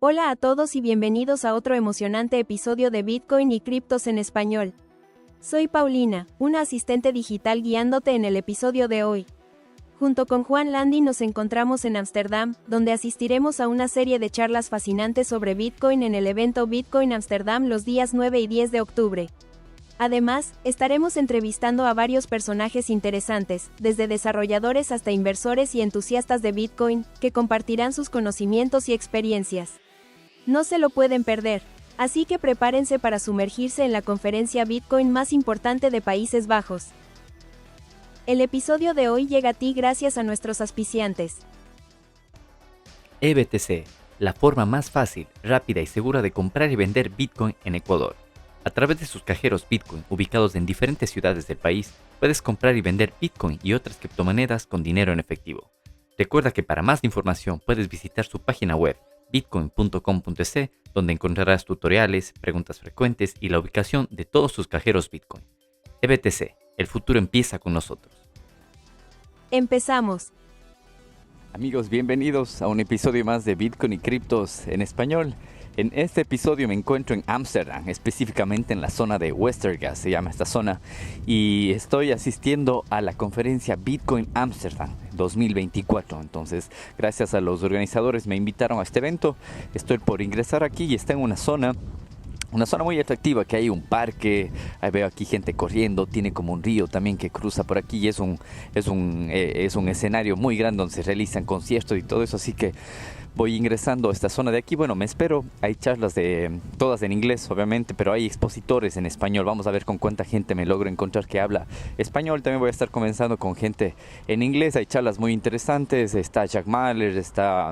Hola a todos y bienvenidos a otro emocionante episodio de Bitcoin y criptos en español. Soy Paulina, una asistente digital guiándote en el episodio de hoy. Junto con Juan Landi nos encontramos en Amsterdam, donde asistiremos a una serie de charlas fascinantes sobre Bitcoin en el evento Bitcoin Amsterdam los días 9 y 10 de octubre. Además, estaremos entrevistando a varios personajes interesantes, desde desarrolladores hasta inversores y entusiastas de Bitcoin, que compartirán sus conocimientos y experiencias. No se lo pueden perder, así que prepárense para sumergirse en la conferencia Bitcoin más importante de Países Bajos. El episodio de hoy llega a ti gracias a nuestros auspiciantes. EBTC, la forma más fácil, rápida y segura de comprar y vender Bitcoin en Ecuador. A través de sus cajeros Bitcoin ubicados en diferentes ciudades del país, puedes comprar y vender Bitcoin y otras criptomonedas con dinero en efectivo. Recuerda que para más información puedes visitar su página web bitcoin.com.es, donde encontrarás tutoriales, preguntas frecuentes y la ubicación de todos sus cajeros Bitcoin. EBTC, el futuro empieza con nosotros. Empezamos. Amigos, bienvenidos a un episodio más de Bitcoin y criptos en español. En este episodio me encuentro en Ámsterdam, específicamente en la zona de Westergas, se llama esta zona, y estoy asistiendo a la conferencia Bitcoin Amsterdam 2024. Entonces, gracias a los organizadores me invitaron a este evento. Estoy por ingresar aquí y está en una zona muy atractiva, que hay un parque, ahí veo aquí gente corriendo, tiene como un río también que cruza por aquí y es un escenario muy grande donde se realizan conciertos y todo eso, así que voy ingresando a esta zona de aquí. Bueno, me espero, hay charlas todas en inglés obviamente, pero hay expositores en español. Vamos a ver con cuánta gente me logro encontrar que habla español. También voy a estar comenzando con gente en inglés, hay charlas muy interesantes, está Jack Mahler, está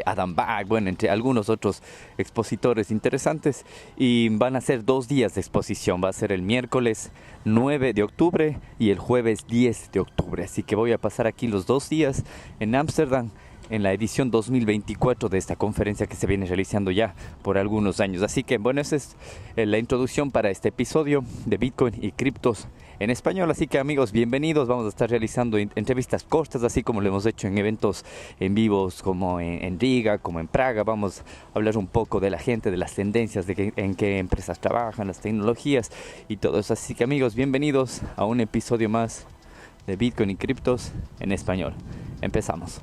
Adam Back, bueno, entre algunos otros expositores interesantes, y van a ser 2 días de exposición. Va a ser el miércoles 9 de octubre y el jueves 10 de octubre, así que voy a pasar aquí los 2 días en Ámsterdam en la edición 2024 de esta conferencia que se viene realizando ya por algunos años. Así que bueno, esa es la introducción para este episodio de Bitcoin y criptos en español. Así que amigos, bienvenidos. Vamos a estar realizando entrevistas cortas, así como lo hemos hecho en eventos en vivos como en Riga, como en Praga. Vamos a hablar un poco de la gente, de las tendencias, en qué empresas trabajan, las tecnologías y todo eso. Así que amigos, bienvenidos a un episodio más de Bitcoin y criptos en español. Empezamos.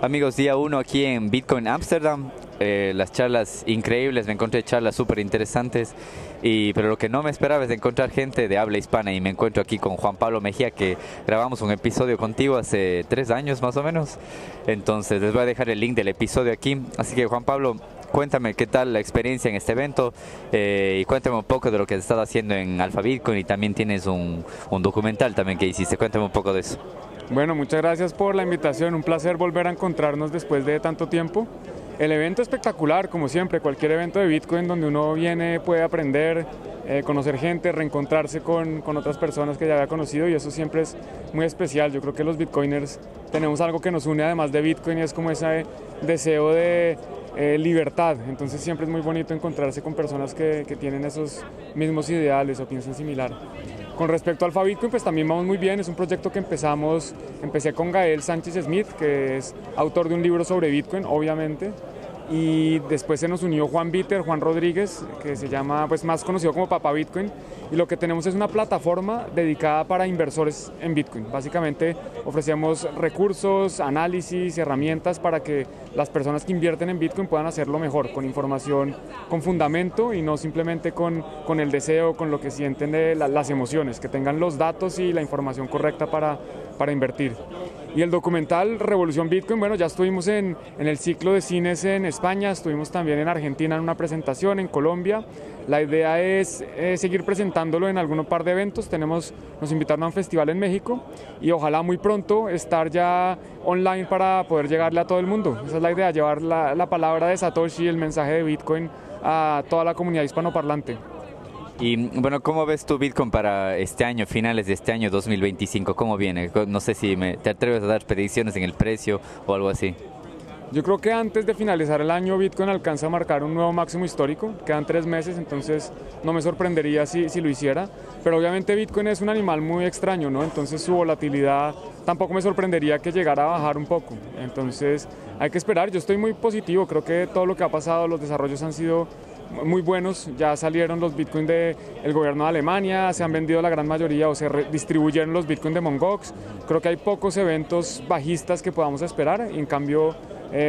Amigos, día 1 aquí en Bitcoin Amsterdam, las charlas increíbles, me encontré charlas súper interesantes, pero lo que no me esperaba es encontrar gente de habla hispana, y me encuentro aquí con Juan Pablo Mejía, que grabamos un episodio contigo hace 3 años más o menos. Entonces les voy a dejar el link del episodio aquí, así que Juan Pablo, cuéntame qué tal la experiencia en este evento, y cuéntame un poco de lo que has estado haciendo en Alfa Bitcoin, y también tienes un documental también que hiciste. Cuéntame un poco de eso. Bueno, muchas gracias por la invitación, un placer volver a encontrarnos después de tanto tiempo. El evento espectacular, como siempre, cualquier evento de Bitcoin donde uno viene puede aprender, conocer gente, reencontrarse con otras personas que ya había conocido, y eso siempre es muy especial. Yo creo que los bitcoiners tenemos algo que nos une además de Bitcoin, y es como ese deseo de libertad. Entonces siempre es muy bonito encontrarse con personas que tienen esos mismos ideales o piensan similar. Con respecto al Alfa Bitcoin, pues también vamos muy bien. Es un proyecto que empecé con Gael Sánchez Smith, que es autor de un libro sobre Bitcoin, obviamente, y después se nos unió Juan Rodríguez, que se llama, pues más conocido como Papá Bitcoin, y lo que tenemos es una plataforma dedicada para inversores en Bitcoin. Básicamente ofrecemos recursos, análisis, herramientas para que las personas que invierten en Bitcoin puedan hacerlo mejor, con información, con fundamento, y no simplemente con el deseo, con lo que sienten de las emociones, que tengan los datos y la información correcta para invertir. Y el documental Revolución Bitcoin, bueno, ya estuvimos en el ciclo de cines en España, estuvimos también en Argentina en una presentación, en Colombia. La idea es seguir presentándolo en algún par de eventos. Nos invitaron a un festival en México, y ojalá muy pronto estar ya online para poder llegarle a todo el mundo. Esa es la idea, llevar la palabra de Satoshi, el mensaje de Bitcoin, a toda la comunidad hispanoparlante. Y bueno, ¿cómo ves tu Bitcoin para este año, finales de este año 2025? ¿Cómo viene? No sé si te atreves a dar predicciones en el precio o algo así. Yo creo que antes de finalizar el año Bitcoin alcanza a marcar un nuevo máximo histórico, quedan 3 meses, entonces no me sorprendería si lo hiciera, pero obviamente Bitcoin es un animal muy extraño, ¿no? Entonces su volatilidad tampoco me sorprendería que llegara a bajar un poco, entonces hay que esperar. Yo estoy muy positivo, creo que todo lo que ha pasado, los desarrollos han sido muy buenos, ya salieron los Bitcoin del gobierno de Alemania, se han vendido la gran mayoría o se distribuyeron los Bitcoin de Mongox, creo que hay pocos eventos bajistas que podamos esperar, y en cambio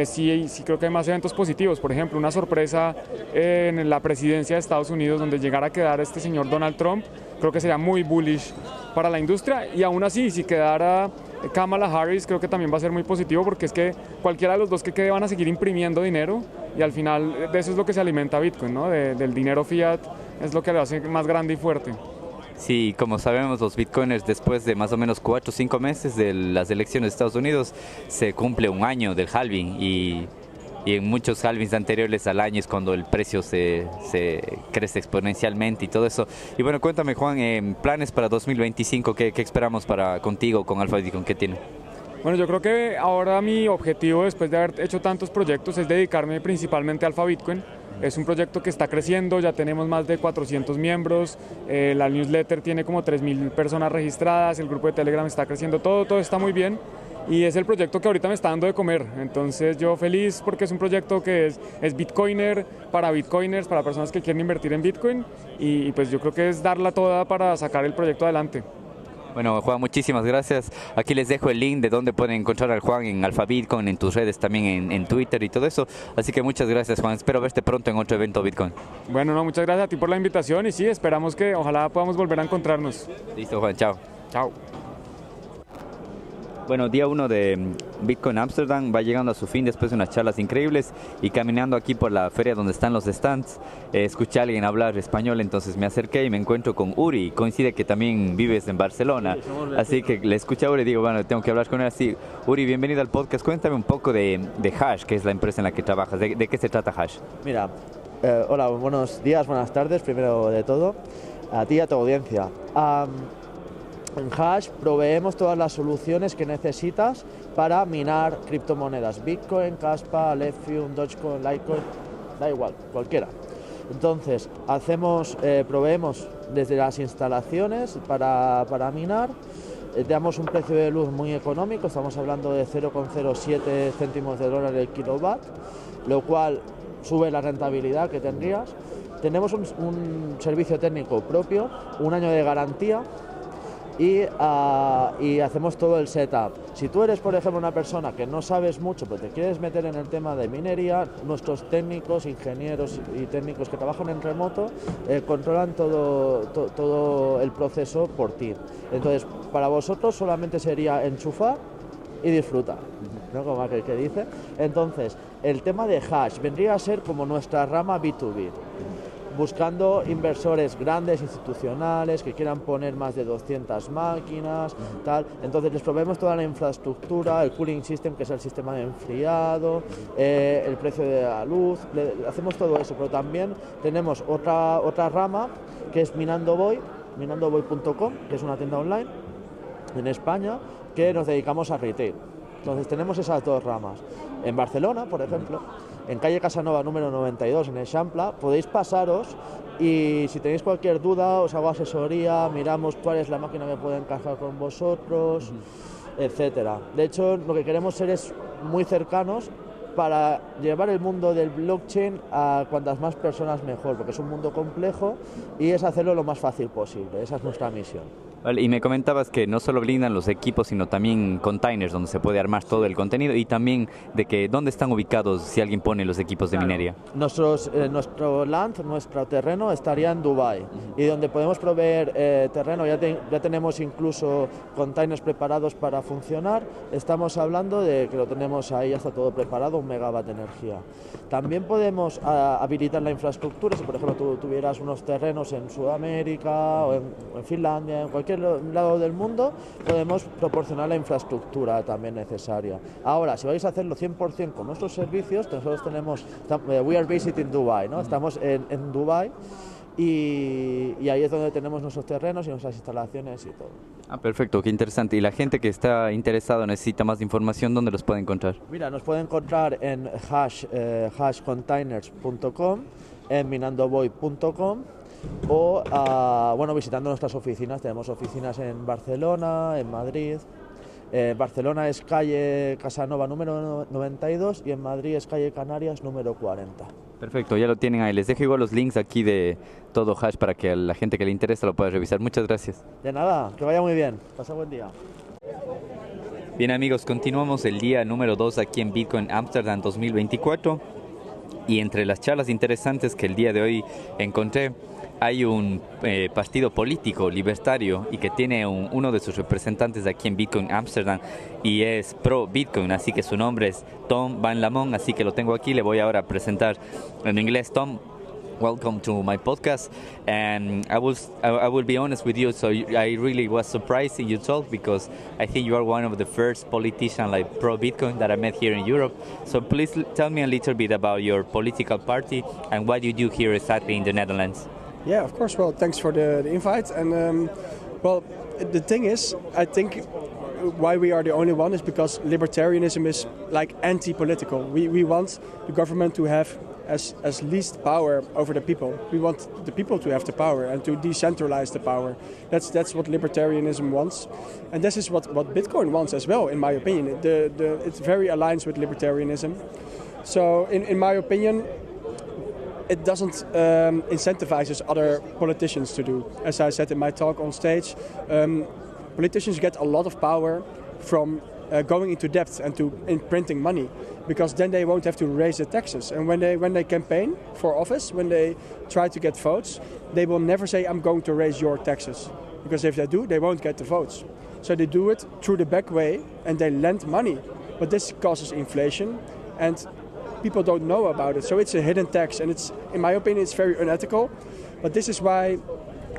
sí creo que hay más eventos positivos. Por ejemplo, una sorpresa en la presidencia de Estados Unidos donde llegara a quedar este señor Donald Trump, creo que sería muy bullish para la industria, y aún así si quedara Kamala Harris creo que también va a ser muy positivo, porque es que cualquiera de los dos que quede van a seguir imprimiendo dinero y al final de eso es lo que se alimenta Bitcoin, ¿no? Del dinero fiat, es lo que lo hace más grande y fuerte. Sí, como sabemos, los bitcoiners después de más o menos 4 o 5 meses de las elecciones de Estados Unidos se cumple un año del halving y en muchos halvings anteriores al año es cuando el precio se crece exponencialmente y todo eso. Y bueno, cuéntame, Juan, planes para 2025, ¿qué esperamos contigo con Alpha Bitcoin? ¿Qué tiene? Bueno, yo creo que ahora mi objetivo después de haber hecho tantos proyectos es dedicarme principalmente a Alpha Bitcoin. Es un proyecto que está creciendo, ya tenemos más de 400 miembros, la newsletter tiene como 3.000 personas registradas, el grupo de Telegram está creciendo, todo está muy bien y es el proyecto que ahorita me está dando de comer. Entonces yo feliz porque es un proyecto que es bitcoiner, para bitcoiners, para personas que quieren invertir en Bitcoin y pues yo creo que es darla toda para sacar el proyecto adelante. Bueno, Juan, muchísimas gracias. Aquí les dejo el link de donde pueden encontrar al Juan en Alpha Bitcoin, en tus redes también, en Twitter y todo eso. Así que muchas gracias, Juan. Espero verte pronto en otro evento Bitcoin. Bueno, no, muchas gracias a ti por la invitación y sí, esperamos que ojalá podamos volver a encontrarnos. Listo, Juan. Chao. Chao. Bueno, día 1 de Bitcoin Amsterdam va llegando a su fin después de unas charlas increíbles y caminando aquí por la feria donde están los stands, escuché a alguien hablar español, entonces me acerqué y me encuentro con Uri. Coincide que también vives en Barcelona, así que le escuché a Uri y digo, bueno, tengo que hablar con él así. Uri, bienvenido al podcast. Cuéntame un poco de Hash, que es la empresa en la que trabajas. ¿De qué se trata Hash? Mira, hola, buenos días, buenas tardes, primero de todo, a ti y a tu audiencia. En Hash proveemos todas las soluciones que necesitas para minar criptomonedas, Bitcoin, Caspa, Ethereum, Dogecoin, Litecoin, da igual, cualquiera. Entonces, proveemos desde las instalaciones para minar, damos un precio de luz muy económico, estamos hablando de 0,07 céntimos de dólar el kilowatt, lo cual sube la rentabilidad que tendrías. Tenemos un servicio técnico propio, un año de garantía, y hacemos todo el setup. Si tú eres, por ejemplo, una persona que no sabes mucho, pero te quieres meter en el tema de minería, nuestros técnicos, ingenieros y técnicos que trabajan en remoto controlan todo el proceso por ti. Entonces, para vosotros solamente sería enchufar y disfrutar, ¿no? Como aquel que dice. Entonces, el tema de Hash vendría a ser como nuestra rama B2B. Buscando inversores grandes, institucionales, que quieran poner más de 200 máquinas, tal. Entonces les proveemos toda la infraestructura, el cooling system, que es el sistema de enfriado, el precio de la luz, hacemos todo eso, pero también tenemos otra rama, que es minandovoy.com, que es una tienda online en España, que nos dedicamos a retail. Entonces tenemos esas dos ramas. En Barcelona, por ejemplo, en calle Casanova número 92, en Eixample, podéis pasaros y si tenéis cualquier duda os hago asesoría, miramos cuál es la máquina que puede encajar con vosotros, etcétera. De hecho, lo que queremos ser es muy cercanos para llevar el mundo del blockchain a cuantas más personas mejor, porque es un mundo complejo y es hacerlo lo más fácil posible. Esa es nuestra misión. Vale, y me comentabas que no solo brindan los equipos, sino también containers donde se puede armar todo el contenido y también de que dónde están ubicados si alguien pone los equipos de minería. Nuestro land, nuestro terreno estaría en Dubái y donde podemos proveer terreno, ya tenemos incluso containers preparados para funcionar. Estamos hablando de que lo tenemos ahí, ya está todo preparado, 1 megawatt de energía. También podemos habilitar la infraestructura, si por ejemplo tú tuvieras unos terrenos en Sudamérica o en Finlandia, en cualquier lado del mundo, podemos proporcionar la infraestructura también necesaria. Ahora, si vais a hacerlo 100% con nuestros servicios, nosotros tenemos, we are based in Dubai, ¿no? Estamos en Dubai y ahí es donde tenemos nuestros terrenos y nuestras instalaciones y todo. Ah, perfecto, qué interesante. ¿Y la gente que está interesada o necesita más información, dónde los puede encontrar? Mira, nos puede encontrar en hashcontainers.com, en minandoboy.com o visitando nuestras oficinas. Tenemos oficinas en Barcelona, en Madrid. Barcelona es calle Casanova número 92 y en Madrid es calle Canarias número 40. Perfecto, ya lo tienen ahí. Les dejo igual los links aquí de todo Hash para que la gente que le interesa lo pueda revisar. Muchas gracias. De nada, que vaya muy bien. Pasa buen día. Bien amigos, continuamos el día número 2 aquí en Bitcoin Amsterdam 2024 y entre las charlas interesantes que el día de hoy encontré hay un partido político libertario y que tiene uno de sus representantes aquí en Bitcoin Amsterdam y es pro Bitcoin, así que su nombre es Tom Van Lamont, así que lo tengo aquí, le voy ahora a presentar en inglés. Tom, welcome to my podcast, and I will be honest with you, so I really was surprised in your talk because I think you are one of the first politicians like pro Bitcoin that I met here in Europe. So please tell me a little bit about your political party and what you do here exactly in the Netherlands. Yeah, of course. Well, thanks for the invite. And the thing is, I think why we are the only one is because libertarianism is like anti-political. We want the government to have as least power over the people. We want the people to have the power and to decentralize the power. That's what libertarianism wants, and this is what Bitcoin wants as well, in my opinion. It very aligns with libertarianism. So, in my opinion, it doesn't incentivize other politicians to do. As I said in my talk on stage, politicians get a lot of power from going into debt and in printing money, because then they won't have to raise the taxes. And when they campaign for office, when they try to get votes, they will never say, I'm going to raise your taxes. Because if they do, they won't get the votes. So they do it through the back way and they lend money. But this causes inflation and people don't know about it. So it's a hidden tax, and it's, in my opinion, it's very unethical. But this is why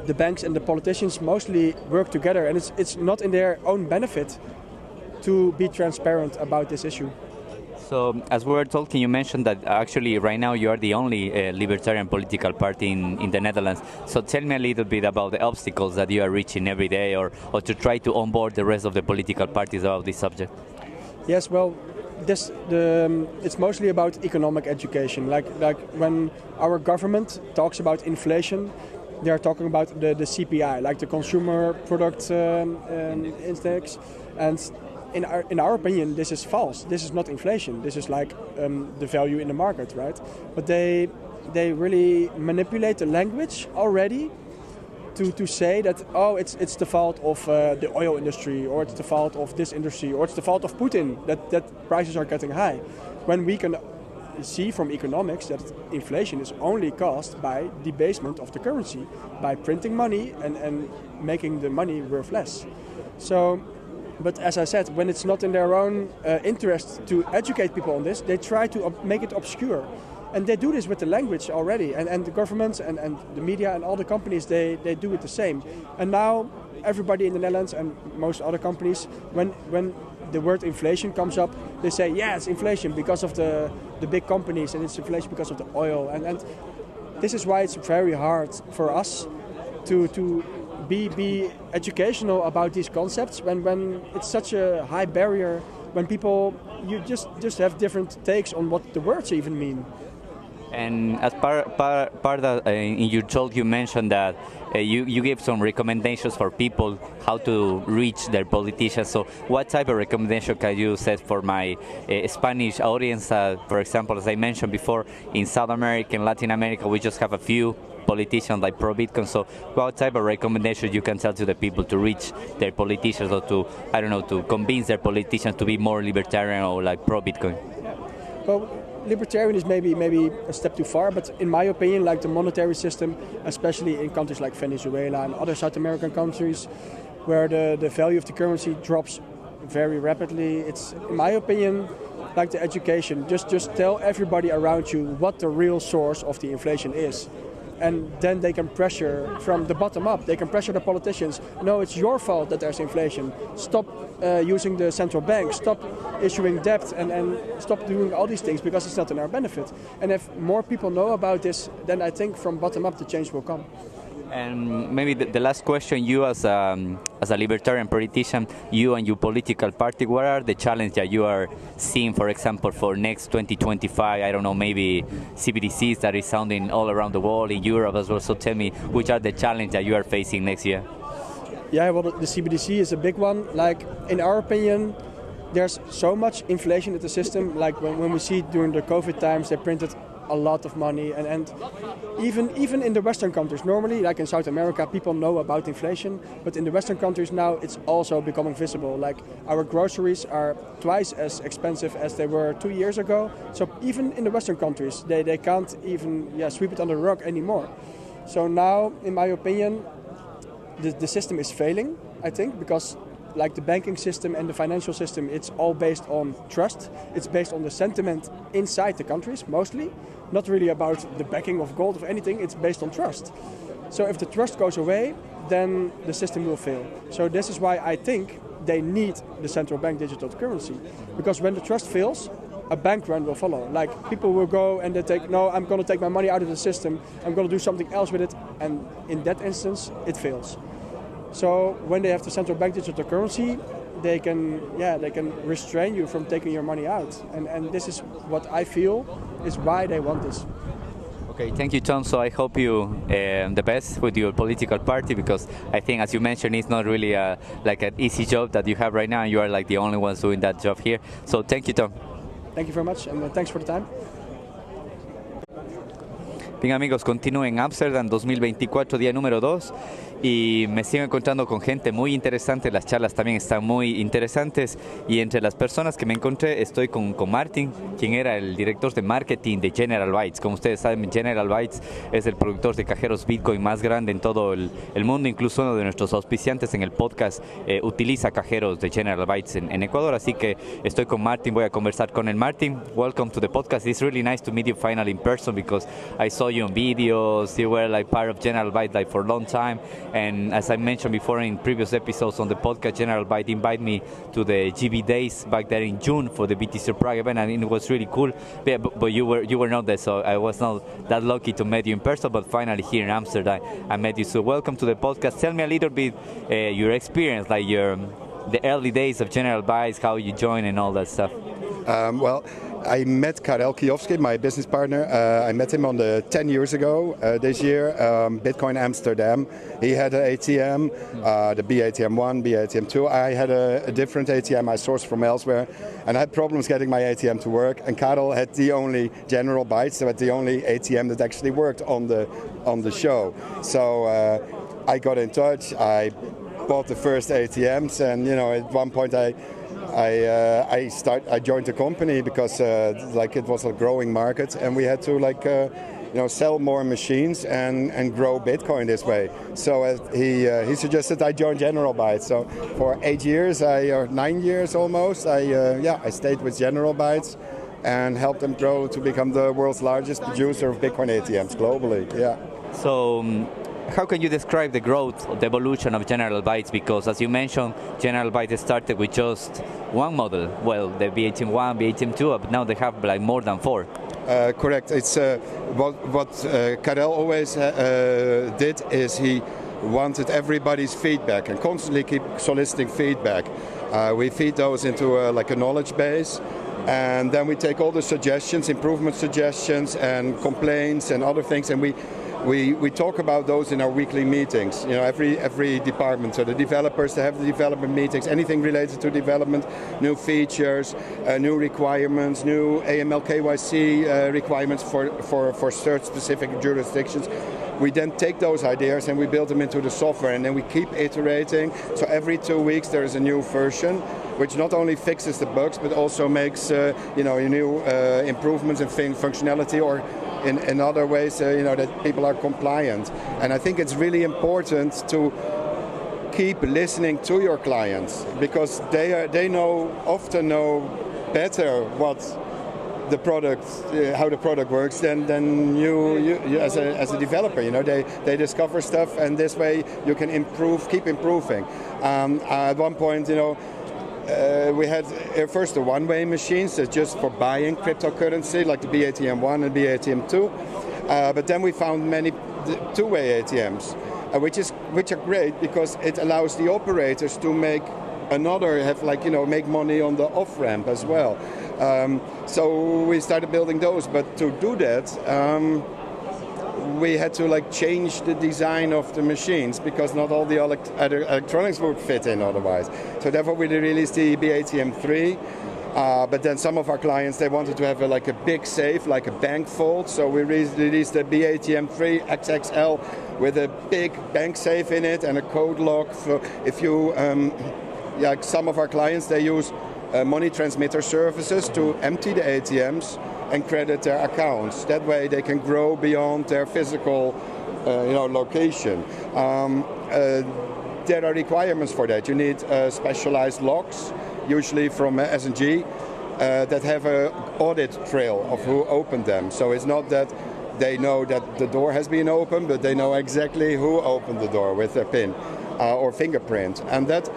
the banks and the politicians mostly work together, and it's not in their own benefit to be transparent about this issue. So, as we were talking, you mentioned that actually right now you are the only libertarian political party in the Netherlands. So tell me a little bit about the obstacles that you are reaching every day or to try to onboard the rest of the political parties about this subject. Yes, well, it's mostly about economic education. Like when our government talks about inflation, they are talking about the CPI, like the Consumer Product Index. And in our opinion, this is false. This is not inflation. This is like the value in the market, right? But they really manipulate the language already to say that, oh, it's the fault of the oil industry, or it's the fault of this industry, or it's the fault of Putin that prices are getting high. When we can see from economics that inflation is only caused by debasement of the currency, by printing money and making the money worth less. So, but as I said, when it's not in their own interest to educate people on this, they try to make it obscure. And they do this with the language already, and the governments and the media and all the companies, they do it the same. And now everybody in the Netherlands and most other companies, when the word inflation comes up, they say, yeah, it's inflation because of the big companies, and it's inflation because of the oil. And this is why it's very hard for us to be educational about these concepts when it's such a high barrier, when people, you just have different takes on what the words even mean. And as part of, in your talk, you mentioned that you gave some recommendations for people how to reach their politicians. So what type of recommendation can you set for my Spanish audience? For example, as I mentioned before, in South America and Latin America, we just have a few politicians like pro-Bitcoin. So what type of recommendation you can tell to the people to reach their politicians, or to, I don't know, to convince their politicians to be more libertarian or like pro-Bitcoin? Well, libertarian is maybe a step too far, but in my opinion, like the monetary system, especially in countries like Venezuela and other South American countries, where the value of the currency drops very rapidly, it's, in my opinion, like the education. Just tell everybody around you what the real source of the inflation is. And then they can pressure from the bottom up. They can pressure the politicians. No, it's your fault that there's inflation. Stop using the central bank. Stop issuing debt and stop doing all these things because it's not in our benefit. And if more people know about this, then I think from bottom up the change will come. And maybe the last question, you as a libertarian politician, you and your political party, what are the challenges that you are seeing, for example, for next 2025? I don't know, maybe CBDCs that is sounding all around the world, in Europe as well. So tell me, which are the challenges that you are facing next year? Yeah, well, the CBDC is a big one. Like, in our opinion, there's so much inflation in the system. Like when we see during the COVID times, they printed a lot of money, and even in the Western countries, normally, like in South America, people know about inflation, but in the Western countries now, it's also becoming visible. Like, our groceries are twice as expensive as they were 2 years ago. So even in the Western countries, they can't even sweep it under the rug anymore. So now, in my opinion, the system is failing, I think, because like the banking system and the financial system, it's all based on trust. It's based on the sentiment inside the countries, mostly. Not really about the backing of gold or anything, it's based on trust. So if the trust goes away, then the system will fail. So this is why I think they need the central bank digital currency. Because when the trust fails, a bank run will follow. Like, people will go and they take, no, I'm going to take my money out of the system, I'm going to do something else with it, and in that instance, it fails. So when they have the central bank digital currency, they can restrain you from taking your money out. And this is what I feel is why they want this. Okay, thank you, Tom. So I hope you the best with your political party, because I think, as you mentioned, it's not really like an easy job that you have right now, and you are like the only ones doing that job here. So thank you, Tom. Thank you very much, and thanks for the time. Bien, amigos, continúo en Amsterdam 2024, día número 2, y me sigo encontrando con gente muy interesante. Las charlas también están muy interesantes, y entre las personas que me encontré estoy con Martin, quien era el director de marketing de General Bytes. Como ustedes saben, General Bytes es el productor de cajeros Bitcoin más grande en todo el mundo. Incluso uno de nuestros auspiciantes en el podcast utiliza cajeros de General Bytes en Ecuador, así que estoy con Martin, voy a conversar con él. Martin, welcome to the podcast. It's really nice to meet you finally in person, because I saw you on videos. You were like part of General Byte like for a long time, and as I mentioned before in previous episodes on the podcast, General Byte invited me to the GB days back there in June for the BTC Prague event, and it was really cool. But you were not there, so I was not that lucky to meet you in person. But finally here in Amsterdam, I met you. So welcome to the podcast. Tell me a little bit your experience, like the early days of General Byte, how you joined and all that stuff. Well, I met Karel Kijowski, my business partner. I met him on 10 years ago this year, Bitcoin Amsterdam. He had an ATM, the BATM1, BATM2. I had a different ATM I sourced from elsewhere, and I had problems getting my ATM to work. And Karel had the only General Bytes, so had the only ATM that actually worked on the show. So I got in touch. I bought the first ATMs, and at one point I joined the company because it was a growing market, and we had to sell more machines and grow Bitcoin this way. So he suggested I join General Byte. So for 8 years, or 9 years almost, I stayed with General Bytes and helped them grow to become the world's largest producer of Bitcoin ATMs globally. Yeah. So how can you describe the growth, the evolution of General Bytes? Because as you mentioned, General Bytes started with just one model, well, the BATM1, BATM2, but now they have like more than 4. Correct. It's what Karel always did is he wanted everybody's feedback and constantly keep soliciting feedback. We feed those into a knowledge base, and then we take all the suggestions, improvement suggestions and complaints and other things, and we talk about those in our weekly meetings. Every department. So the developers, they have the development meetings, anything related to development, new features, new requirements, new AML KYC requirements for search-specific jurisdictions. We then take those ideas and we build them into the software, and then we keep iterating. So every 2 weeks there is a new version, which not only fixes the bugs but also makes new improvements in functionality, or in other ways that people are compliant. And I think it's really important to keep listening to your clients, because they often know better the product, how the product works, then you as a developer, they discover stuff, and this way you can keep improving. At one point, we had first the one-way machines that's just for buying cryptocurrency, like the BATM1 and BATM2. But then we found many two-way ATMs, which are great because it allows the operators to make money on the off-ramp as well. So we started building those, but to do that, we had to change the design of the machines because not all the electronics would fit in otherwise. So therefore we released the BATM3. But then some of our clients, they wanted to have a big safe, like a bank vault. So we released the BATM3 XXL with a big bank safe in it and a code lock. So if you, some of our clients, they use money transmitter services to empty the ATMs and credit their accounts. That way they can grow beyond their physical location. There are requirements for that. You need specialized locks, usually from S&G, that have an audit trail of who opened them. So it's not that they know that the door has been opened, but they know exactly who opened the door with their PIN or fingerprint. And that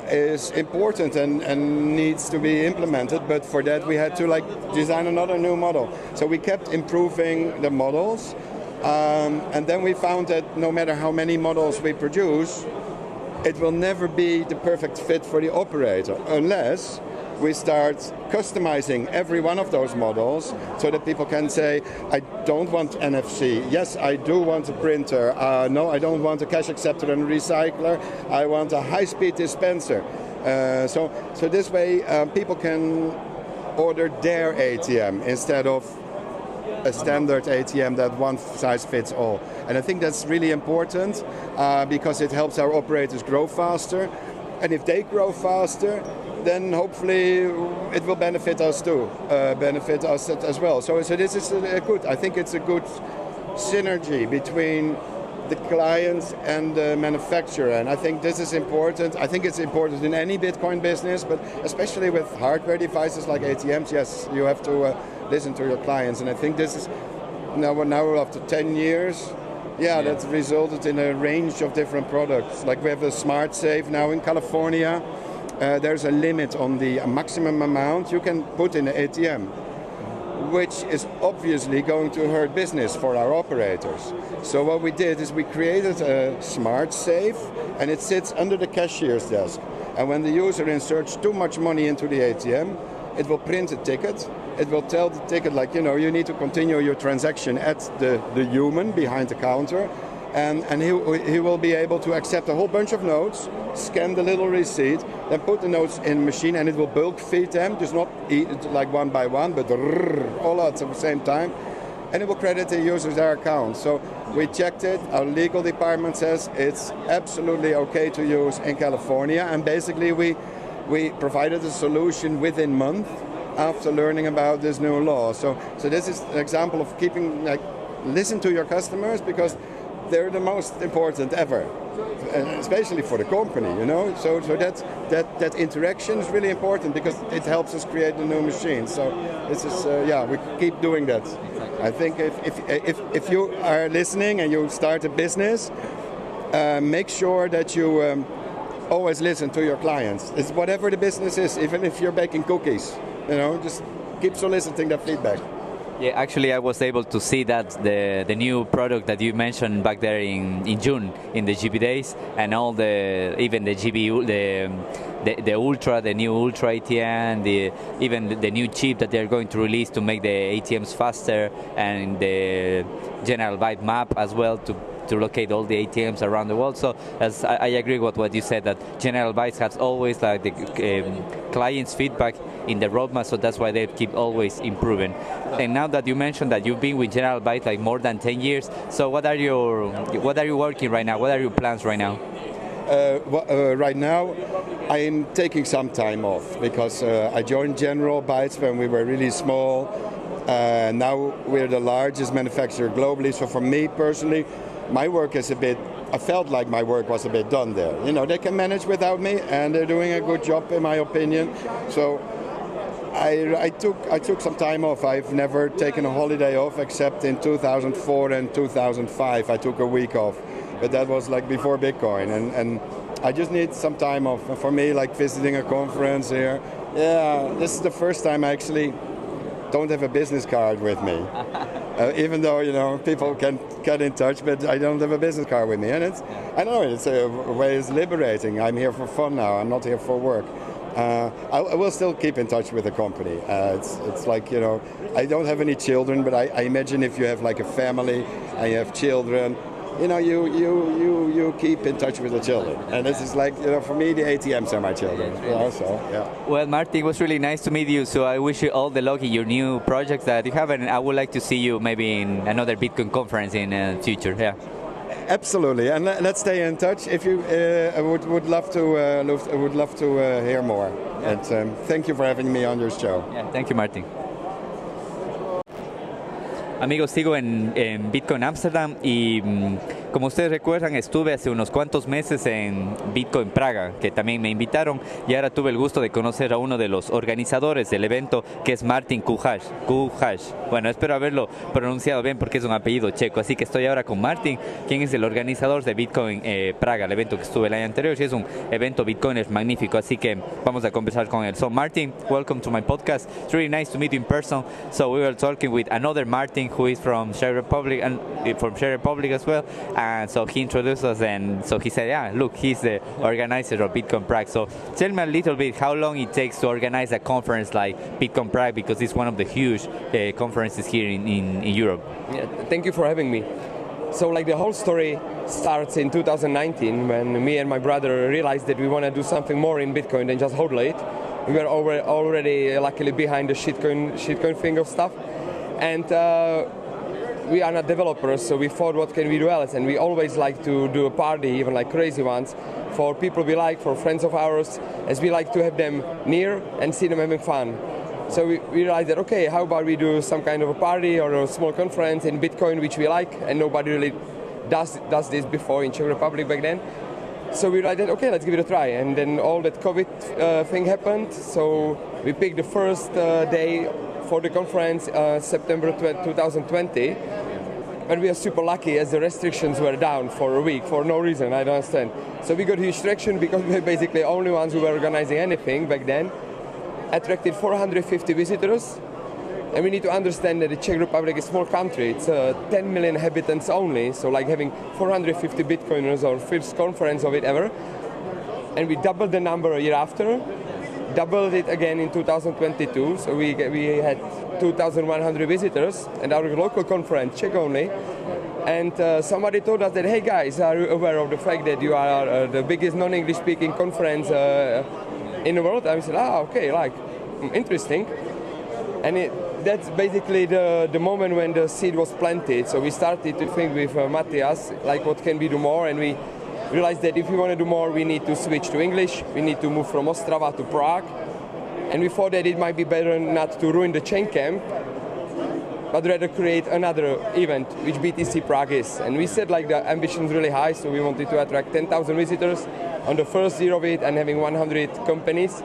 is important and needs to be implemented, but for that we had to design another new model. So we kept improving the models, and then we found that no matter how many models we produce, it will never be the perfect fit for the operator unless we start customizing every one of those models so that people can say, I don't want NFC. Yes, I do want a printer. No, I don't want a cash acceptor and recycler. I want a high-speed dispenser. So this way people can order their ATM instead of a standard ATM that one size fits all. And I think that's really important because it helps our operators grow faster. And if they grow faster, then hopefully it will benefit us too, benefit us as well. So this is good. I think it's a good synergy between the clients and the manufacturer, and I think this is important. I think it's important in any Bitcoin business, but especially with hardware devices like ATMs. Yes, you have to listen to your clients, and I think this is now after 10 years. Yeah, that's resulted in a range of different products. Like we have a smart safe now in California. There's a limit on the maximum amount you can put in the ATM, which is obviously going to hurt business for our operators. So what we did is we created a smart safe, and it sits under the cashier's desk. And when the user inserts too much money into the ATM, it will print a ticket. It will tell the ticket, you need to continue your transaction at the human behind the counter. And he will be able to accept a whole bunch of notes, scan the little receipt, then put the notes in the machine, and it will bulk feed them, just not eat one by one, but all at the same time. And it will credit the users their account. So we checked it. Our legal department says it's absolutely okay to use in California. And basically we provided a solution within a month after learning about this new law. So this is an example of listen to your customers, because they're the most important ever, especially for the company, So that interaction is really important because it helps us create a new machine. So this is, we keep doing that. I think if you are listening and you start a business, make sure that you always listen to your clients. It's whatever the business is, even if you're baking cookies, just keep soliciting their feedback. Yeah, actually, I was able to see that the new product that you mentioned back there in June in the GB days, and even the GBU, the Ultra, the new Ultra ATM, even the new chip that they're going to release to make the ATMs faster, and the general byte map as well to locate all the ATMs around the world. So as I agree with what you said, that General Bytes has always the client's feedback in the roadmap, so that's why they keep always improving. And now that you mentioned that you've been with General Bytes more than 10 years, so what are you working right now? What are your plans right now? Right now, I am taking some time off because I joined General Bytes when we were really small. Now we're the largest manufacturer globally. So for me personally, my work is I felt like my work was a bit done there. They can manage without me, and they're doing a good job in my opinion. So I took some time off. I've never taken a holiday off except in 2004 and 2005. I took a week off, but that was like before Bitcoin, and I just need some time off. For me, like visiting a conference here, yeah, this is the first time I actually don't have a business card with me. Even though, you know, people can get in touch, but I don't have a business card with me, and I know it's a way it's liberating. I'm here for fun now. I'm not here for work. I will still keep in touch with the company. It's like, you know, I don't have any children, but I imagine if you have like a family and you have children, you know, you keep in touch with the children. And this is like, you know, for me, the ATMs are my children. Yeah, so, yeah. Well, Martin, it was really nice to meet you. So I wish you all the luck in your new projects that you have, and I would like to see you maybe in another Bitcoin conference in the future. Yeah. Absolutely, and let's stay in touch. If you would love to hear more. Yeah. And thank you for having me on your show. Yeah, thank you, Martin. Amigos, sigo en Bitcoin Amsterdam y como ustedes recuerdan, estuve hace unos cuantos meses en Bitcoin Praga, que también me invitaron, y ahora tuve el gusto de conocer a uno de los organizadores del evento, que es Martin Kuhasz. Bueno, espero haberlo pronunciado bien porque es un apellido checo, así que estoy ahora con Martin, quien es el organizador de Bitcoin Praga, el evento que estuve el año anterior, y es un evento Bitcoiner magnífico, así que vamos a conversar con él. So Martin, welcome to my podcast. It's really nice to meet you in person. So we were talking with another Martin who is from Czech Republic and from Czech Republic as well. And so he introduced us, and so he said, yeah, look, he's the organizer of Bitcoin Prague. So tell me a little bit how long it takes to organize a conference like Bitcoin Prague, because it's one of the huge conferences here in Europe. Yeah, thank you for having me. So like the whole story starts in 2019 when me and my brother realized that we want to do something more in Bitcoin than just hodl it. We were already luckily behind the shitcoin thing of stuff. And we are not developers, so we thought, what can we do else? And we always like to do a party, even like crazy ones, for people we like, for friends of ours, as we like to have them near and see them having fun. So we realized that, okay, how about we do some kind of a party or a small conference in Bitcoin, which we like, and nobody really does this before in Czech Republic back then. So we realized that, okay, let's give it a try. And then all that COVID thing happened, so we picked the first day for the conference, September 2020, but we are super lucky as the restrictions were down for a week for no reason, I don't understand. So we got huge traction because we were basically the only ones who were organizing anything back then, attracted 450 visitors, and we need to understand that the Czech Republic is a small country, it's 10 million inhabitants only, so like having 450 Bitcoiners or first conference of it ever, and we doubled the number a year after, doubled it again in 2022, so we had 2,100 visitors, and our local conference, Czech only, and somebody told us that, hey guys, are you aware of the fact that you are the biggest non-English speaking conference in the world? And we said, okay, like, interesting. And that's basically the moment when the seed was planted, so we started to think with Matthias, like what can we do more, and we realized that if we want to do more, we need to switch to English, we need to move from Ostrava to Prague, and we thought that it might be better not to ruin the chain camp, but rather create another event, which BTC Prague is. And we said like the ambition is really high, so we wanted to attract 10,000 visitors on the first year of it and having 100 companies.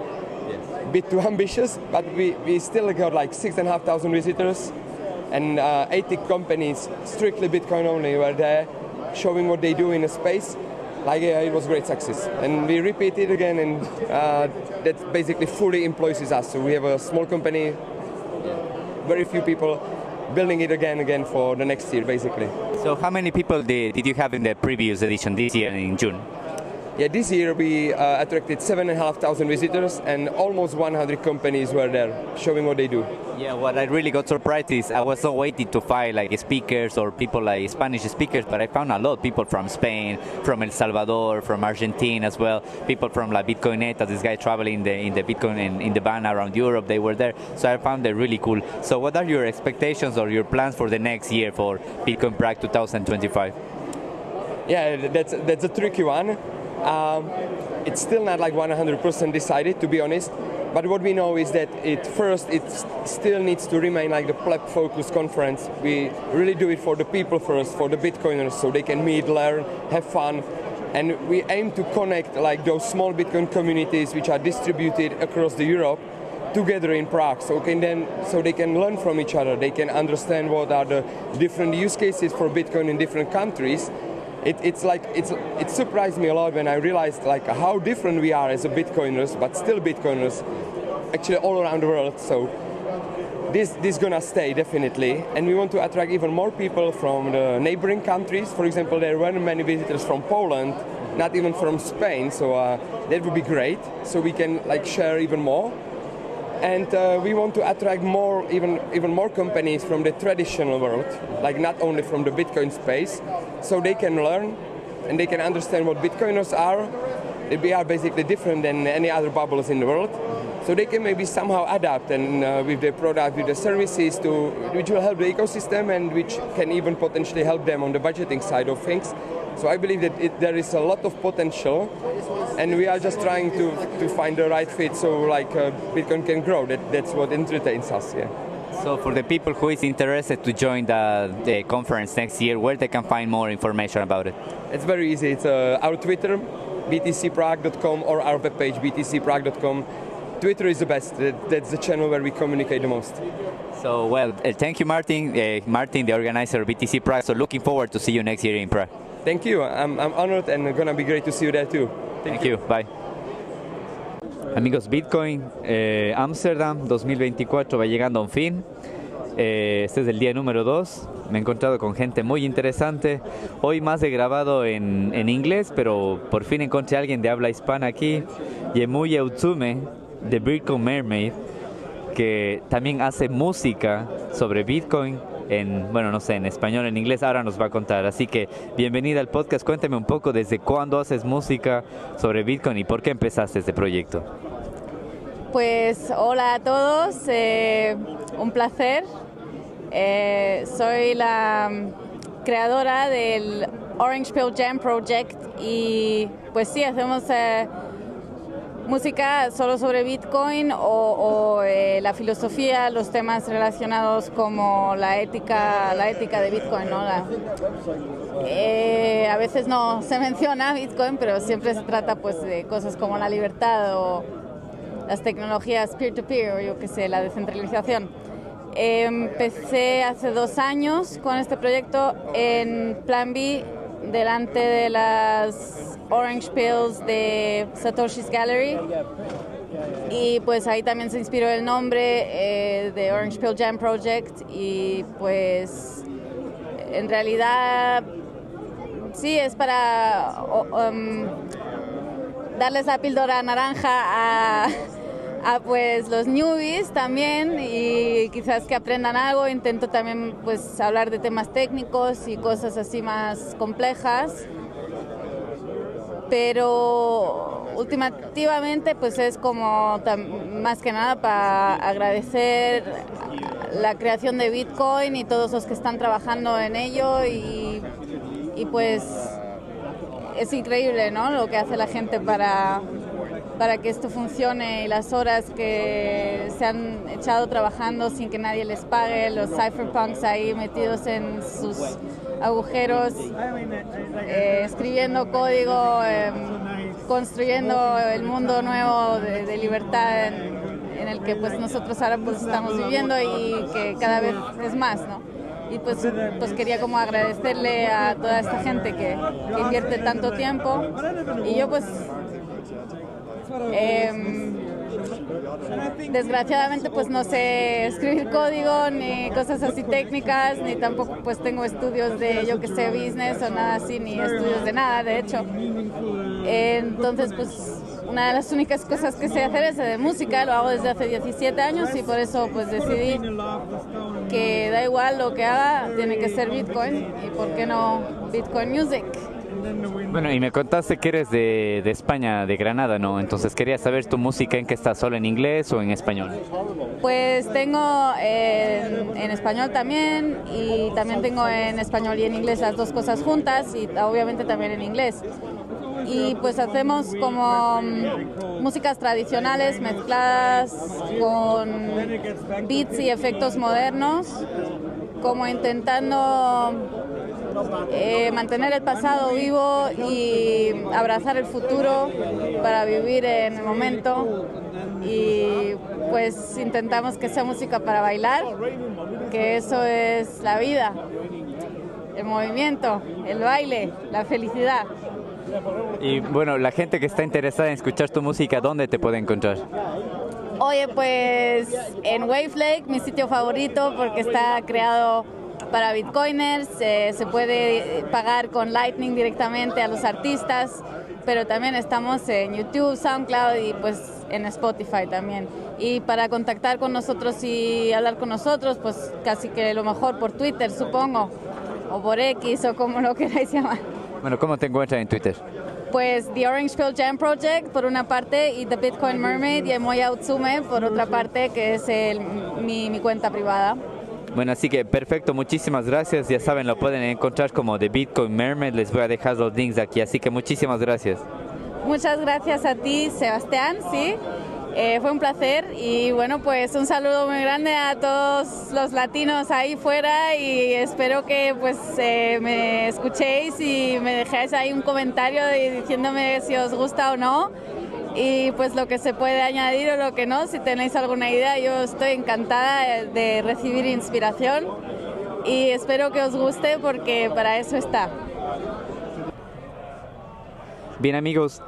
Yes. A bit too ambitious, but we still got like 6,500 visitors, and 80 companies, strictly Bitcoin only, were there, showing what they do in a space. Like it was a great success, and we repeat it again, and that basically fully employs us. So we have a small company, very few people, building it again for the next year, basically. So how many people did you have in the previous edition this year in June? Yeah, this year we attracted 7,500 visitors, and almost 100 companies were there, showing what they do. Yeah, what I really got surprised is I was not waiting to find like speakers or people like Spanish speakers, but I found a lot of people from Spain, from El Salvador, from Argentina as well, people from La Bitcoineta, this guy traveling in the Bitcoin in the van around Europe, they were there, so I found it really cool. So what are your expectations or your plans for the next year for Bitcoin Prague 2025? Yeah, that's a tricky one. It's still not like 100% decided, to be honest, but what we know is that it still needs to remain like the pleb-focused conference. We really do it for the people first, for the Bitcoiners, so they can meet, learn, have fun, and we aim to connect like those small Bitcoin communities which are distributed across the Europe together in Prague, so they can learn from each other. They can understand what are the different use cases for Bitcoin in different countries. It surprised me a lot when I realized like how different we are as a Bitcoiners, but still Bitcoiners, actually all around the world. So this gonna stay definitely, and we want to attract even more people from the neighboring countries. For example, there were many visitors from Poland, not even from Spain, so that would be great. So we can like share even more, and we want to attract more, even more companies from the traditional world, like not only from the Bitcoin space, so they can learn and they can understand what Bitcoiners are. We are basically different than any other bubbles in the world. So they can maybe somehow adapt and with their product, with the services, which will help the ecosystem and which can even potentially help them on the budgeting side of things. So I believe that there is a lot of potential, and we are just trying to find the right fit so like Bitcoin can grow. That's what entertains us. Yeah. So for the people who is interested to join the conference next year, where they can find more information about it? It's very easy. It's our Twitter, btcprague.com, or our webpage, btcprague.com. Twitter is the best. That's the channel where we communicate the most. So, well, thank you, Martin. Martin, the organizer of BTC Prague. So looking forward to see you next year in Prague. Thank you. I'm honored, and it's gonna be great to see you there too. Thank you. Bye. Amigos, Bitcoin Amsterdam 2024 va llegando a un fin. Este es el día número 2. Me he encontrado con gente muy interesante. Hoy más de grabado en inglés, pero por fin encontré a alguien de habla hispana aquí. Yemuye Octubre, de Bitcoin Mermaid, que también hace música sobre Bitcoin en español, en inglés. Ahora nos va a contar. Así que bienvenida al podcast. Cuéntame un poco desde cuándo haces música sobre Bitcoin y por qué empezaste este proyecto. Pues hola a todos, un placer. Soy la creadora del Orange Pill Jam Project y pues sí, hacemos música solo sobre Bitcoin o la filosofía, los temas relacionados como la ética de Bitcoin, ¿no? A veces no se menciona Bitcoin, pero siempre se trata pues de cosas como la libertad o las tecnologías peer-to-peer, o yo qué sé, la descentralización. Empecé hace 2 años con este proyecto en Plan B, delante de las Orange Pills de Satoshi's Gallery, y pues ahí también se inspiró el nombre de Orange Pill Jam Project, y pues en realidad sí es para darles la píldora naranja a pues los newbies también, y quizás que aprendan algo. Intento también pues hablar de temas técnicos y cosas así más complejas, pero últimamente pues es como más que nada para agradecer la creación de Bitcoin y todos los que están trabajando en ello, y pues es increíble, ¿no?, lo que hace la gente para que esto funcione, y las horas que se han echado trabajando sin que nadie les pague, los cypherpunks ahí metidos en sus agujeros, escribiendo código, construyendo el mundo nuevo de libertad en el que pues nosotros ahora pues estamos viviendo y que cada vez es más, ¿no? Y pues quería como agradecerle a toda esta gente que invierte tanto tiempo, y yo pues desgraciadamente pues no sé escribir código ni cosas así técnicas, ni tampoco pues tengo estudios de yo que sé business o nada así, ni estudios de nada de hecho. Entonces pues una de las únicas cosas que sé hacer es de música, lo hago desde hace 17 años, y por eso pues decidí que da igual lo que haga, tiene que ser Bitcoin, y por qué no Bitcoin Music. Bueno, y me contaste que eres de España, de Granada, ¿no? Entonces quería saber tu música, ¿en qué está? ¿Solo en inglés o en español? Pues tengo en español también, y también tengo en español y en inglés las dos cosas juntas, y obviamente también en inglés. Y pues hacemos como músicas tradicionales mezcladas con beats y efectos modernos, como intentando mantener el pasado vivo y abrazar el futuro para vivir en el momento. Y pues intentamos que sea música para bailar, que eso es la vida, el movimiento, el baile, la felicidad. Y bueno, la gente que está interesada en escuchar tu música, ¿dónde te puede encontrar? Oye, pues en Wavelake, mi sitio favorito, porque está creado para bitcoiners, se puede pagar con Lightning directamente a los artistas, pero también estamos en YouTube, SoundCloud y pues en Spotify también. Y para contactar con nosotros y hablar con nosotros, pues casi que lo mejor por Twitter, supongo, o por X o como lo queráis llamar. Bueno, ¿cómo te encuentras en Twitter? Pues The Orange Pill Jam Project por una parte y The Bitcoin Mermaid y Moya Utsume por otra parte, que es mi cuenta privada. Bueno, así que perfecto, muchísimas gracias. Ya saben, lo pueden encontrar como The Bitcoin Mermaid. Les voy a dejar los links aquí, así que muchísimas gracias. Muchas gracias a ti, Sebastián, sí. Fue un placer y bueno, pues un saludo muy grande a todos los latinos ahí fuera y espero que pues me escuchéis y me dejéis ahí un comentario diciéndome si os gusta o no y pues lo que se puede añadir o lo que no, si tenéis alguna idea. Yo estoy encantada de recibir inspiración y espero que os guste porque para eso está. Bien, amigos,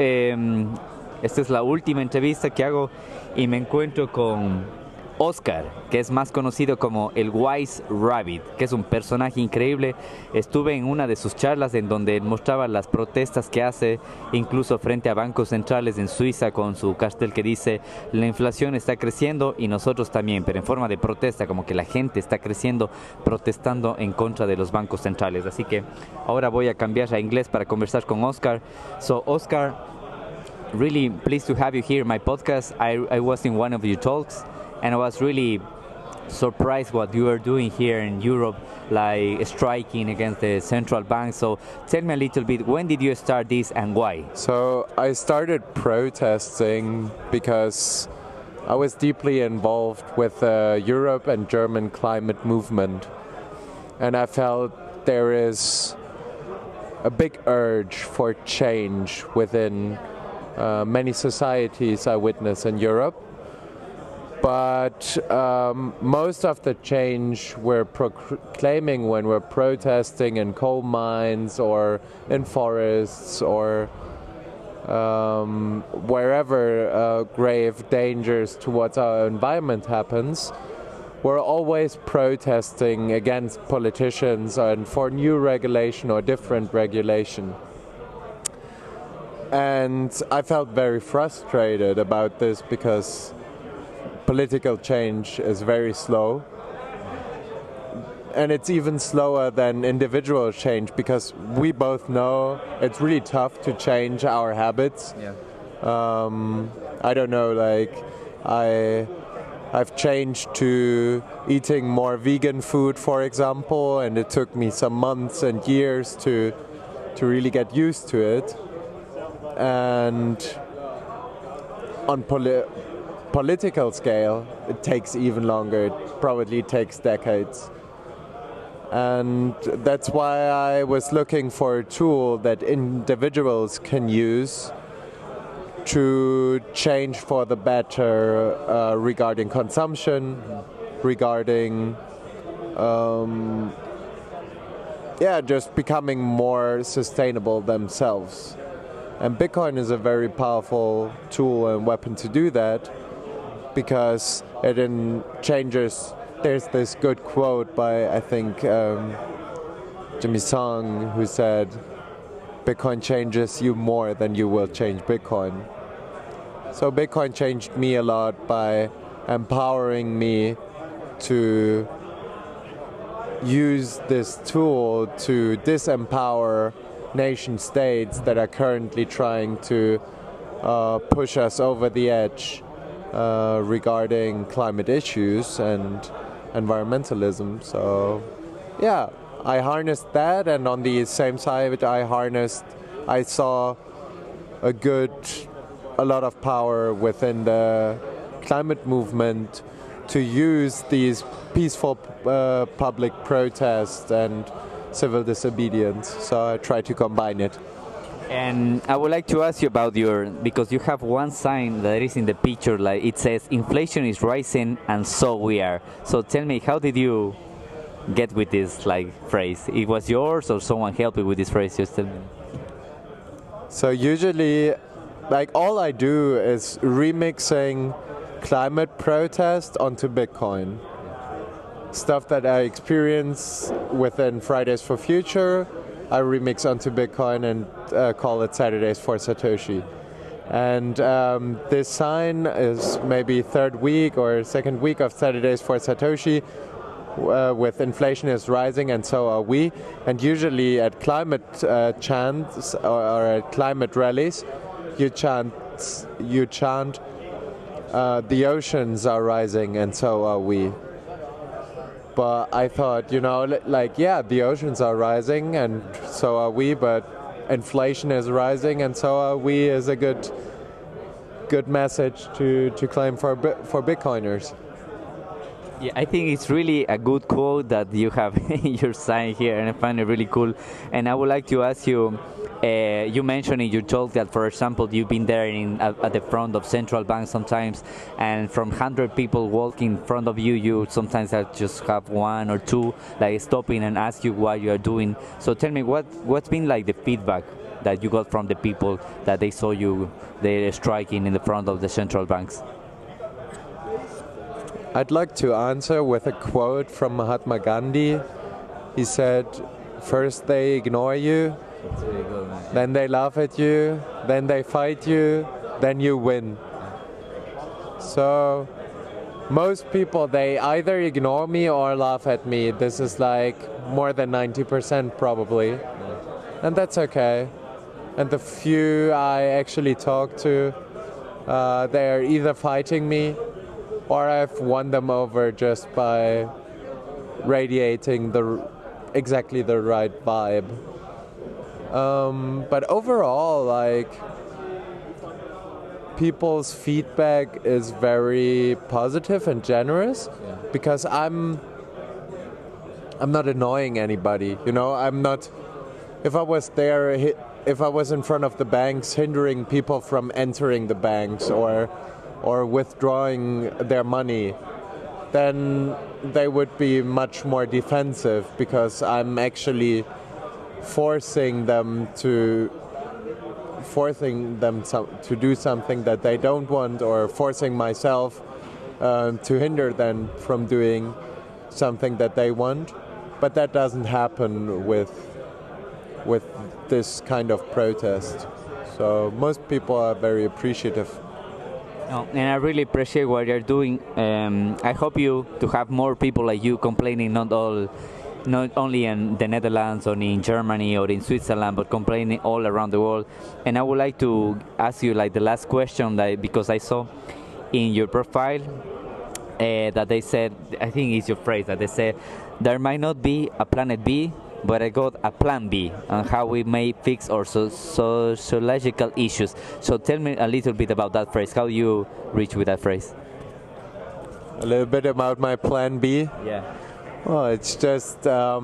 esta es la última entrevista que hago y me encuentro con Oscar, que es más conocido como el Wise Rabbit, que es un personaje increíble. Estuve en una de sus charlas en donde mostraba las protestas que hace, incluso frente a bancos centrales en Suiza, con su cartel que dice: la inflación está creciendo y nosotros también, pero en forma de protesta, como que la gente está creciendo protestando en contra de los bancos centrales. Así que ahora voy a cambiar a inglés para conversar con Oscar. So, Oscar, really pleased to have you here in my podcast. I was in one of your talks and I was really surprised what you are doing here in Europe, like striking against the central bank. So tell me a little bit, when did you start this and why? So I started protesting because I was deeply involved with the Europe and German climate movement, and I felt there is a big urge for change within many societies I witness in Europe, but most of the change we're proclaiming when we're protesting in coal mines or in forests or wherever grave dangers towards our environment happens, we're always protesting against politicians and for new regulation or different regulation. And I felt very frustrated about this because political change is very slow. And it's even slower than individual change because we both know it's really tough to change our habits. Yeah. I don't know, like I've changed to eating more vegan food, for example, and it took me some months and years to really get used to it. And on political scale, it takes even longer. It probably takes decades. And that's why I was looking for a tool that individuals can use to change for the better regarding consumption, regarding just becoming more sustainable themselves. And Bitcoin is a very powerful tool and weapon to do that because it changes. There's this good quote by, I think, Jimmy Song, who said, Bitcoin changes you more than you will change Bitcoin. So Bitcoin changed me a lot by empowering me to use this tool to disempower nation states that are currently trying to push us over the edge regarding climate issues and environmentalism. So yeah, I harnessed that, and on the same side I saw a lot of power within the climate movement to use these peaceful public protests and civil disobedience. So I try to combine it. And I would like to ask you about because you have one sign that is in the picture, like it says, inflation is rising and so we are. So tell me, how did you get with this phrase? It was yours or someone helped you with this phrase? Just tell me. So usually, all I do is remixing climate protest onto Bitcoin. Stuff that I experience within Fridays for Future, I remix onto Bitcoin and call it Saturdays for Satoshi. And this sign is maybe third week or second week of Saturdays for Satoshi, with inflation is rising and so are we. And usually at climate chants or at climate rallies, you chant the oceans are rising and so are we. But I thought, the oceans are rising and so are we, but inflation is rising and so are we is a good message to claim for Bitcoiners. Yeah, I think it's really a good quote that you have in your sign here, and I find it really cool. And I would like to ask you, you mentioned in your talk that, for example, you've been there at the front of central banks sometimes, and from 100 people walking in front of you, you sometimes just have one or two stopping and ask you what you are doing. So tell me, what's been the feedback that you got from the people that they saw you they're striking in the front of the central banks? I'd like to answer with a quote from Mahatma Gandhi. He said, "First they ignore you, then they laugh at you, then they fight you, then you win." So most people, they either ignore me or laugh at me. This is more than 90% probably. And that's okay. And the few I actually talk to, they're either fighting me or I've won them over just by radiating exactly the right vibe. But overall, people's feedback is very positive and generous, because I'm not annoying anybody. I'm not. If I was there, if I was in front of the banks, hindering people from entering the banks or withdrawing their money, then they would be much more defensive, because I'm actually forcing them to do something that they don't want, or forcing myself to hinder them from doing something that they want. But that doesn't happen with this kind of protest. So most people are very appreciative. And I really appreciate what you're doing. I hope to have more people like you complaining, not only in the Netherlands or in Germany or in Switzerland, but complaining all around the world. And I would like to ask you the last question, because I saw in your profile that they said, I think it's your phrase, that they said, there might not be a planet B, but I got a plan B on how we may fix our sociological issues. So tell me a little bit about that phrase. How you reach with that phrase? A little bit about my plan B? Yeah. Well, it's just, I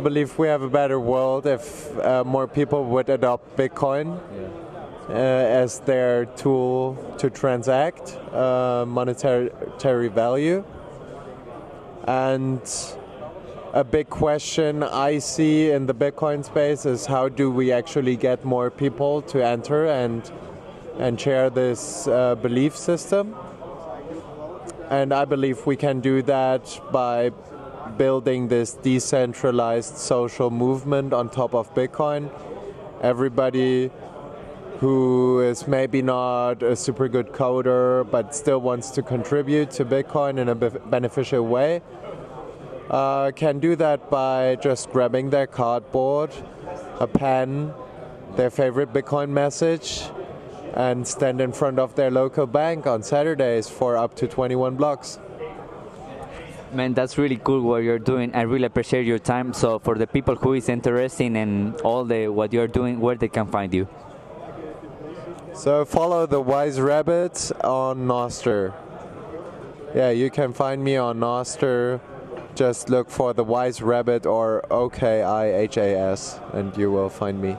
believe we have a better world if more people would adopt Bitcoin as their tool to transact monetary value. And a big question I see in the Bitcoin space is, how do we actually get more people to enter and share this belief system? And I believe we can do that by building this decentralized social movement on top of Bitcoin. Everybody who is maybe not a super good coder but still wants to contribute to Bitcoin in a beneficial way can do that by just grabbing their cardboard, a pen, their favorite Bitcoin message, and stand in front of their local bank on Saturdays for up to 21 blocks. Man, that's really cool what you're doing. I really appreciate your time. So for the people who is interested in all what you're doing, where they can find you? So follow the Wise Rabbit on Nostr. Yeah, you can find me on Nostr. Just look for the Wise Rabbit or OKIHAS and you will find me.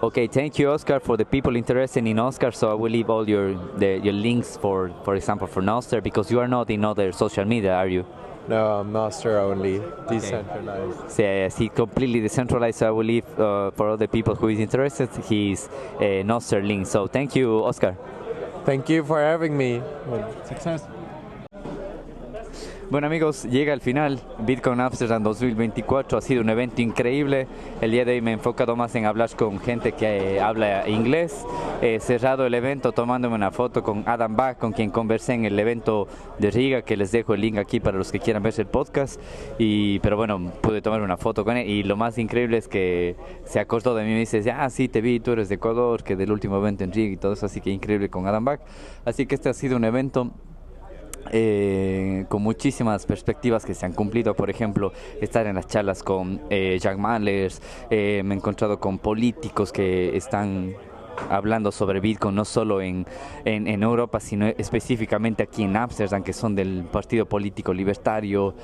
Okay, thank you, Oscar, for the people interested in Oscar. So I will leave all your links for example, for Nostr, because you are not in other social media, are you? No, I'm Master only, decentralized. So, yes, he completely decentralized. So I will leave for other people who is interested his Nostr link. So thank you, Oscar. Thank you for having me. Success. Bueno amigos, llega al final Bitcoin Amsterdam 2024, ha sido un evento increíble. El día de hoy me he enfocado más en hablar con gente que habla inglés. He cerrado el evento tomándome una foto con Adam Bach, con quien conversé en el evento de Riga, que les dejo el link aquí para los que quieran ver el podcast. Pero bueno, pude tomar una foto con él y lo más increíble es que se acordó de mí y me dice, sí, te vi, tú eres de Ecuador, que del último evento en Riga y todo eso, así que increíble con Adam Bach. Así que este ha sido un evento con muchísimas perspectivas que se han cumplido. Por ejemplo, estar en las charlas con Jack Mallers, me he encontrado con políticos que están hablando sobre Bitcoin no solo en Europa, sino específicamente aquí en Amsterdam, que son del partido político libertario.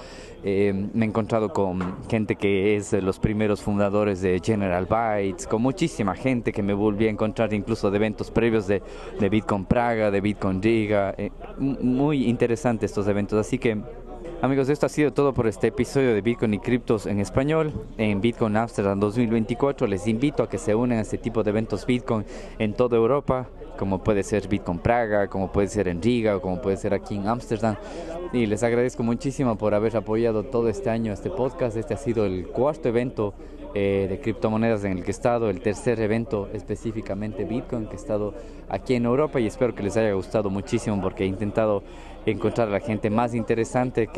Me he encontrado con gente que es de los primeros fundadores de General Bytes, con muchísima gente que me volví a encontrar incluso de eventos previos de Bitcoin Praga, de Bitcoin Riga. Muy interesantes estos eventos, así que amigos, esto ha sido todo por este episodio de Bitcoin y criptos en español en Bitcoin Amsterdam 2024. Les invito a que se unan a este tipo de eventos Bitcoin en toda Europa, como puede ser Bitcoin Praga, como puede ser en Riga o como puede ser aquí en Amsterdam. Y les agradezco muchísimo por haber apoyado todo este año este podcast. Este ha sido el cuarto evento de criptomonedas en el que he estado, el tercer evento específicamente Bitcoin que he estado aquí en Europa, y espero que les haya gustado muchísimo porque he intentado encontrar a la gente más interesante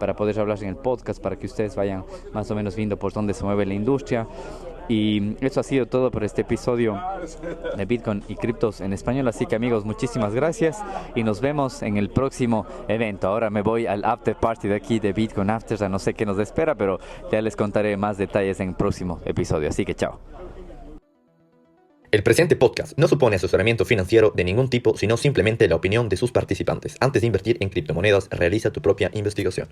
para poder hablar en el podcast, para que ustedes vayan más o menos viendo por dónde se mueve la industria. Y eso ha sido todo por este episodio de Bitcoin y criptos en español. Así que amigos, muchísimas gracias y nos vemos en el próximo evento. Ahora me voy al after party de aquí de Bitcoin Amsterdam. No sé qué nos espera, pero ya les contaré más detalles en el próximo episodio. Así que chao. El presente podcast no supone asesoramiento financiero de ningún tipo, sino simplemente la opinión de sus participantes. Antes de invertir en criptomonedas, realiza tu propia investigación.